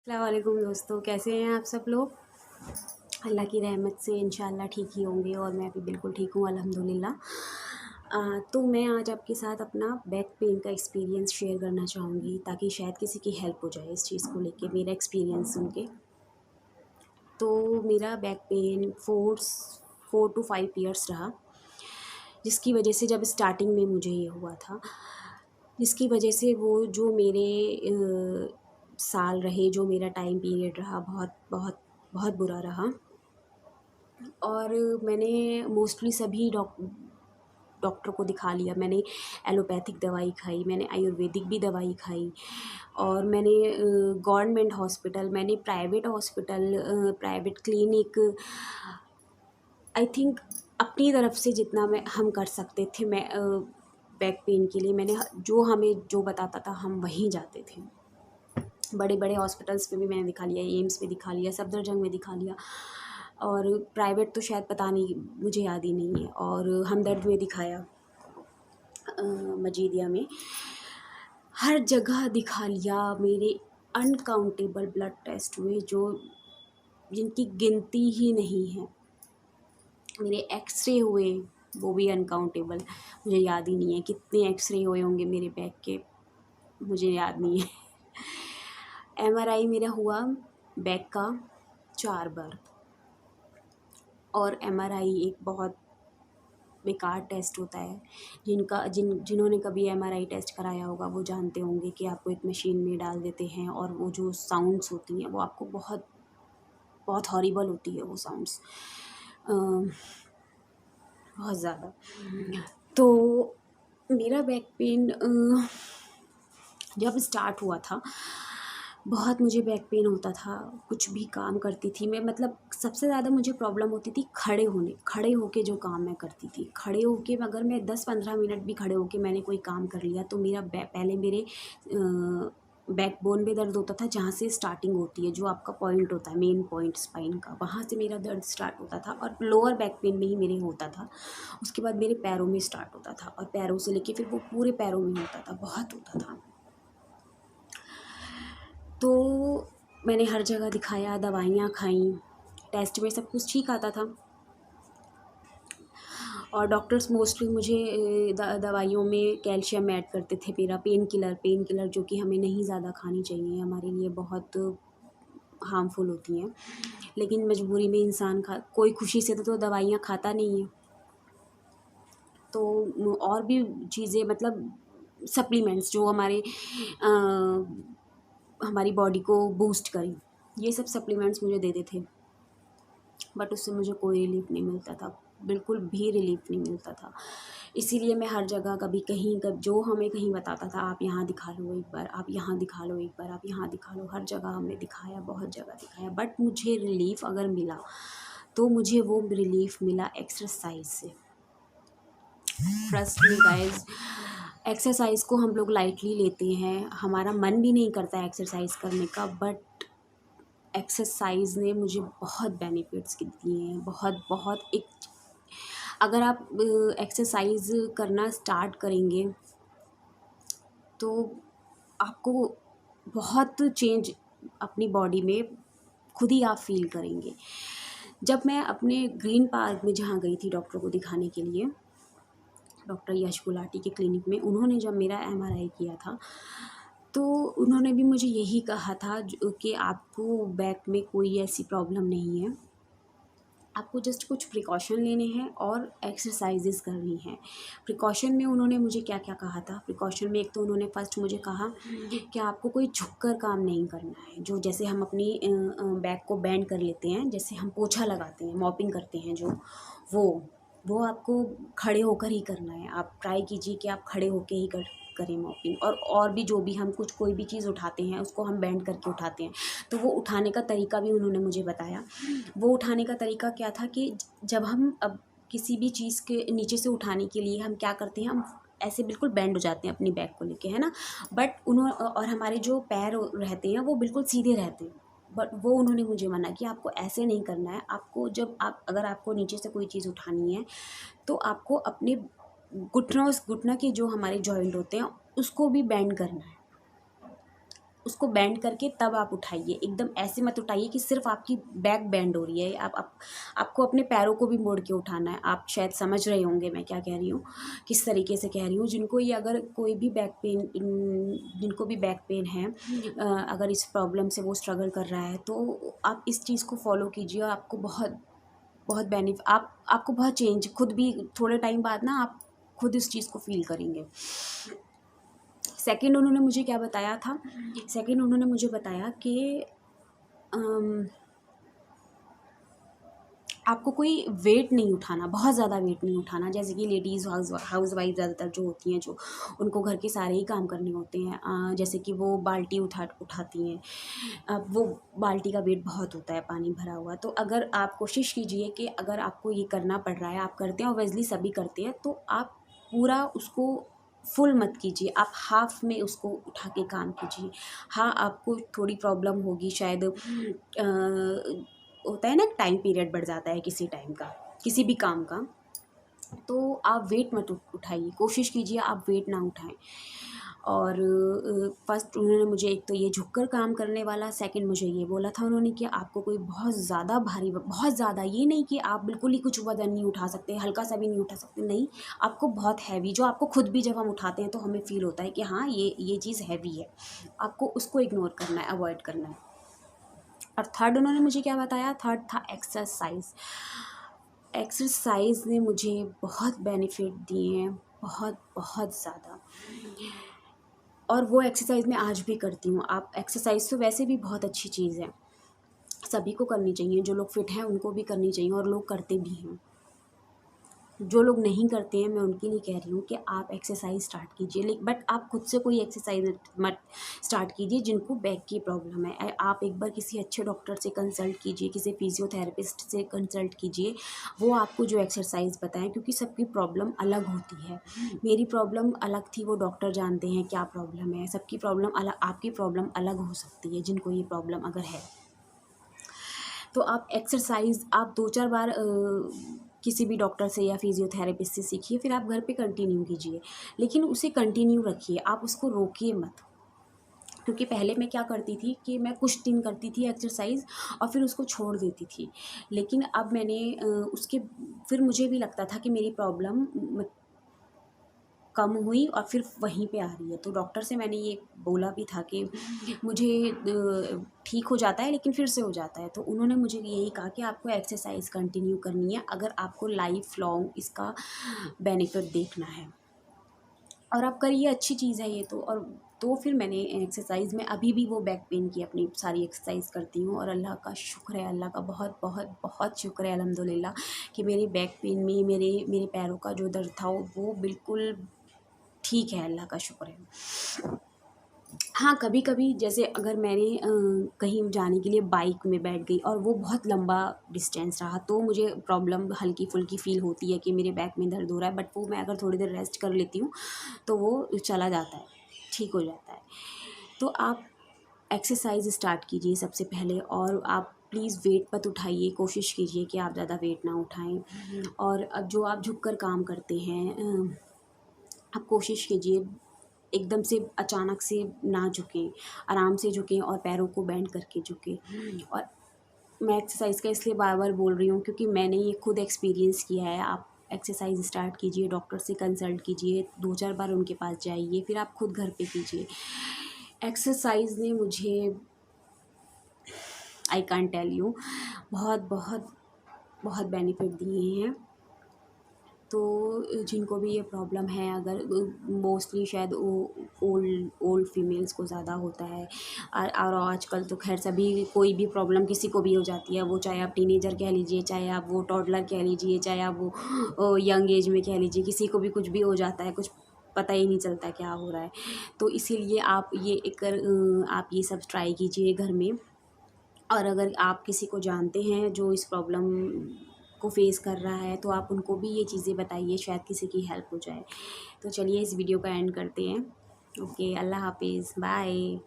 अस्सलाम वालेकुम दोस्तों, कैसे हैं आप सब लोग। अल्लाह की रहमत से इंशाल्लाह ठीक ही होंगे और मैं भी बिल्कुल ठीक हूँ अल्हम्दुलिल्लाह। तो मैं आज आपके साथ अपना बैक पेन का एक्सपीरियंस शेयर करना चाहूँगी ताकि शायद किसी की हेल्प हो जाए इस चीज़ को लेके, मेरा एक्सपीरियंस सुन के। तो मेरा बैक पेन 4 to 5 years रहा, जिसकी वजह से जब स्टार्टिंग में मुझे ये हुआ था, जिसकी वजह से वो जो मेरे साल रहे, जो मेरा टाइम पीरियड रहा, बहुत बहुत बहुत बुरा रहा। और मैंने मोस्टली सभी डॉक्टर को दिखा लिया। मैंने एलोपैथिक दवाई खाई, मैंने आयुर्वेदिक भी दवाई खाई, और मैंने गवर्नमेंट हॉस्पिटल, मैंने private hospital, private clinic, I think अपनी तरफ से जितना हम कर सकते थे, मैं बैक पेन के लिए मैंने जो हमें जो बताता था हम वहीं जाते थे। बड़े बड़े हॉस्पिटल्स में भी मैंने दिखा लिया, एम्स में दिखा लिया, सफदरजंग में दिखा लिया, और प्राइवेट तो शायद पता नहीं, मुझे याद ही नहीं है, और हमदर्द में दिखाया, मजीदिया में, हर जगह दिखा लिया। मेरे अनकाउंटेबल ब्लड टेस्ट हुए जो जिनकी गिनती ही नहीं है। मेरे एक्सरे हुए, वो भी अनकाउंटेबल, मुझे याद ही नहीं है कितने एक्सरे हुए होंगे मेरे बैक के, मुझे याद नहीं है। एमआरआई मेरा हुआ बैक का 4 बार, और एमआरआई एक बहुत बेकार टेस्ट होता है। जिन्होंने कभी एमआरआई टेस्ट कराया होगा वो जानते होंगे कि आपको एक मशीन में डाल देते हैं, और वो जो साउंड्स होती हैं वो आपको बहुत बहुत हॉरिबल होती है, वो साउंड्स बहुत ज़्यादा। तो मेरा बैक पेन जब स्टार्ट हुआ था, बहुत मुझे बैक पेन होता था। कुछ भी काम करती थी मैं, मतलब सबसे ज़्यादा मुझे प्रॉब्लम होती थी खड़े होके जो काम मैं करती थी। खड़े होके अगर मैं 10-15 मिनट भी खड़े होके मैंने कोई काम कर लिया तो मेरा पहले मेरे बैकबोन में दर्द होता था, जहाँ से स्टार्टिंग होती है, जो आपका पॉइंट होता है, मेन पॉइंट स्पाइन का, वहाँ से मेरा दर्द स्टार्ट होता था, और लोअर बैक पेन में ही मेरे होता था। उसके बाद मेरे पैरों में स्टार्ट होता था, और पैरों से लेके फिर वो पूरे पैरों में होता था, बहुत होता था। तो मैंने हर जगह दिखाया, दवाइयाँ खाई, टेस्ट में सब कुछ ठीक आता था, और डॉक्टर्स मोस्टली मुझे दवाइयों में कैल्शियम ऐड करते थे। मेरा पेन किलर जो कि हमें नहीं ज़्यादा खानी चाहिए, हमारे लिए बहुत हार्मफुल होती हैं, लेकिन मजबूरी में इंसान कोई खुशी से तो दवाइयाँ खाता नहीं है। तो और भी चीज़ें, मतलब सप्लीमेंट्स जो हमारी बॉडी को बूस्ट करें, ये सब सप्लीमेंट्स मुझे देते थे, बट उससे मुझे कोई रिलीफ नहीं मिलता था, बिल्कुल भी रिलीफ नहीं मिलता था। इसीलिए मैं हर जगह जो हमें कहीं बताता था, आप यहाँ दिखा लो एक बार, आप यहाँ दिखा लो एक बार, आप यहाँ दिखा लो, हर जगह हमने दिखाया, बहुत जगह दिखाया, बट मुझे रिलीफ अगर मिला तो मुझे वो रिलीफ मिला एक्सरसाइज से। ट्रस्ट मी गाइज, एक्सरसाइज को हम लोग लाइटली लेते हैं, हमारा मन भी नहीं करता एक्सरसाइज करने का, बट एक्सरसाइज ने मुझे बहुत बेनिफिट्स दिए हैं, बहुत बहुत। अगर आप एक्सरसाइज करना स्टार्ट करेंगे तो आपको बहुत चेंज अपनी बॉडी में खुद ही आप फील करेंगे। जब मैं अपने ग्रीन पार्क में जहाँ गई थी डॉक्टर को दिखाने के लिए, डॉक्टर यश गुलाटी के क्लिनिक में, उन्होंने जब मेरा एमआरआई किया था तो उन्होंने भी मुझे यही कहा था कि आपको बैक में कोई ऐसी प्रॉब्लम नहीं है, आपको जस्ट कुछ प्रिकॉशन लेने हैं और एक्सरसाइजेस करनी है। प्रिकॉशन में उन्होंने मुझे क्या क्या कहा था, प्रिकॉशन में एक तो उन्होंने फर्स्ट मुझे कहा कि आपको कोई झुककर काम नहीं करना है, जो जैसे हम अपनी बैक को बेंड कर लेते हैं, जैसे हम पोछा लगाते हैं, मॉपिंग करते हैं, जो वो आपको खड़े होकर ही करना है। आप ट्राई कीजिए कि आप खड़े होकर ही करें मॉपिंग, और भी जो भी हम कोई भी चीज़ उठाते हैं उसको हम बेंड करके उठाते हैं, तो वो उठाने का तरीका भी उन्होंने मुझे बताया। वो उठाने का तरीका क्या था कि जब हम अब किसी भी चीज़ के नीचे से उठाने के लिए हम क्या करते हैं, हम ऐसे बिल्कुल बेंड हो जाते हैं अपनी बैक को लेके, है ना, बट और हमारे जो पैर रहते हैं वो बिल्कुल सीधे रहते हैं, बट वो उन्होंने मुझे मना किया, आपको ऐसे नहीं करना है। आपको अगर आपको नीचे से कोई चीज़ उठानी है तो आपको अपने घुटना के जो हमारे जॉइंट होते हैं उसको भी बेंड करना है, उसको बेंड करके तब आप उठाइए, एकदम ऐसे मत उठाइए कि सिर्फ आपकी बैक बेंड हो रही है। आपको अपने पैरों को भी मोड़ के उठाना है। आप शायद समझ रहे होंगे मैं क्या कह रही हूँ, किस तरीके से कह रही हूँ। जिनको ये अगर कोई भी बैक पेन, जिनको भी बैक पेन है, अगर इस प्रॉब्लम से वो स्ट्रगल कर रहा है, तो आप इस चीज़ को फॉलो कीजिए और आपको बहुत बहुत आपको बहुत चेंज, खुद भी थोड़े टाइम बाद ना आप खुद इस चीज़ को फील करेंगे। सेकंड उन्होंने मुझे क्या बताया था, सेकंड उन्होंने मुझे बताया कि आपको कोई वेट नहीं उठाना, बहुत ज़्यादा वेट नहीं उठाना। जैसे कि लेडीज़ हाउस वाइफ ज़्यादातर जो होती हैं, जो उनको घर के सारे ही काम करने होते हैं, जैसे कि वो बाल्टी उठाती हैं। अब वो बाल्टी का वेट बहुत होता है पानी भरा हुआ। तो अगर आप कोशिश कीजिए कि अगर आपको ये करना पड़ रहा है, आप करते हैं, ऑब्वियसली सभी करते हैं, तो आप पूरा उसको फुल मत कीजिए, आप हाफ में उसको उठा के काम कीजिए। हाँ, आपको थोड़ी प्रॉब्लम होगी शायद, होता है ना, टाइम पीरियड बढ़ जाता है किसी टाइम का, किसी भी काम का, तो आप वेट मत उठाइए, कोशिश कीजिए आप वेट ना उठाएं। और फर्स्ट उन्होंने मुझे एक तो ये झुककर काम करने वाला, सेकंड मुझे ये बोला था उन्होंने कि आपको कोई बहुत ज़्यादा भारी, बहुत ज़्यादा, ये नहीं कि आप बिल्कुल ही कुछ वजन नहीं उठा सकते, हल्का सा भी नहीं उठा सकते, नहीं, आपको बहुत हैवी, जो आपको खुद भी जब हम उठाते हैं तो हमें फील होता है कि हाँ ये चीज़ हैवी है, आपको उसको इग्नोर करना है, अवॉइड करना है। और थर्ड उन्होंने मुझे क्या बताया, थर्ड था एक्सरसाइज। एक्सरसाइज ने मुझे बहुत बेनिफिट दिए हैं, बहुत बहुत ज़्यादा। और वो एक्सरसाइज मैं आज भी करती हूँ। आप एक्सरसाइज तो वैसे भी बहुत अच्छी चीज़ है, सभी को करनी चाहिए, जो लोग फिट हैं उनको भी करनी चाहिए, और लोग करते भी हैं। जो लोग नहीं करते हैं मैं उनके लिए कह रही हूँ कि आप एक्सरसाइज स्टार्ट कीजिए, लेकिन बट आप खुद से कोई एक्सरसाइज मत स्टार्ट कीजिए जिनको बैक की प्रॉब्लम है। आप एक बार किसी अच्छे डॉक्टर से कंसल्ट कीजिए, किसी फिजियोथेरेपिस्ट से कंसल्ट कीजिए, वो आपको जो एक्सरसाइज बताएं, क्योंकि सबकी प्रॉब्लम अलग होती है। मेरी प्रॉब्लम अलग थी, वो डॉक्टर जानते हैं क्या प्रॉब्लम है, सबकी प्रॉब्लम अलग, आपकी प्रॉब्लम अलग हो सकती है जिनको ये प्रॉब्लम अगर है। तो आप एक्सरसाइज आप 2-4 बार किसी भी डॉक्टर से या फिजियोथेरेपिस्ट से सीखिए, फिर आप घर पे कंटिन्यू कीजिए, लेकिन उसे कंटिन्यू रखिए, आप उसको रोकिए मत। क्योंकि पहले मैं क्या करती थी कि मैं कुछ दिन करती थी एक्सरसाइज और फिर उसको छोड़ देती थी, लेकिन अब मैंने उसके फिर मुझे भी लगता था कि मेरी प्रॉब्लम कम हुई और फिर वहीं पे आ रही है। तो डॉक्टर से मैंने ये बोला भी था कि मुझे ठीक हो जाता है लेकिन फिर से हो जाता है, तो उन्होंने मुझे यही कहा कि आपको एक्सरसाइज कंटिन्यू करनी है अगर आपको लाइफ लॉन्ग इसका बेनिफिट देखना है, और आप करिए, अच्छी चीज़ है ये तो। और तो फिर मैंने एक्सरसाइज में अभी भी वो बैक पेन की अपनी सारी एक्सरसाइज करती हूँ, और अल्लाह का शुक्र है, अल्लाह का बहुत बहुत बहुत शुक्र है अल्हम्दुलिल्लाह कि मेरे बैक पेन में मेरे पैरों का जो दर्द था वो बिल्कुल ठीक है, अल्लाह का शुक्र है। हाँ, कभी कभी जैसे अगर मैंने कहीं जाने के लिए बाइक में बैठ गई और वो बहुत लंबा डिस्टेंस रहा, तो मुझे प्रॉब्लम हल्की फुल्की फ़ील होती है कि मेरे बैक में दर्द हो रहा है, बट वो मैं अगर थोड़ी देर रेस्ट कर लेती हूँ तो वो चला जाता है, ठीक हो जाता है। तो आप एक्सरसाइज स्टार्ट कीजिए सबसे पहले, और आप प्लीज़ वेट मत उठाइए, कोशिश कीजिए कि आप ज़्यादा वेट ना उठाएं। और अब जो आप झुक कर काम करते हैं, आप कोशिश कीजिए एकदम से अचानक से ना झुकें, आराम से झुकें और पैरों को बेंड करके झुकें। और मैं एक्सरसाइज का इसलिए बार बार बोल रही हूँ क्योंकि मैंने ये खुद एक्सपीरियंस किया है। आप एक्सरसाइज स्टार्ट कीजिए, डॉक्टर से कंसल्ट कीजिए, 2-4 बार उनके पास जाइए, फिर आप खुद घर पे कीजिए। एक्सरसाइज ने मुझे, आई कांट टेल यू, बहुत बहुत बहुत बेनिफिट दिए हैं। तो जिनको भी ये प्रॉब्लम है, अगर मोस्टली शायद ओल्ड फीमेल्स को ज़्यादा होता है, और आजकल तो खैर सभी, कोई भी प्रॉब्लम किसी को भी हो जाती है, वो चाहे आप टीनेजर कह लीजिए, चाहे आप वो टॉडलर कह लीजिए, चाहे आप वो यंग एज में कह लीजिए, किसी को भी कुछ भी हो जाता है, कुछ पता ही नहीं चलता क्या हो रहा है। तो इसीलिए आप आप ये सब ट्राई कीजिए घर में। और अगर आप किसी को जानते हैं जो इस प्रॉब्लम को फेस कर रहा है, तो आप उनको भी ये चीज़ें बताइए, शायद किसी की हेल्प हो जाए। तो चलिए इस वीडियो का एंड करते हैं। ओके, अल्लाह हाफिज़, बाय।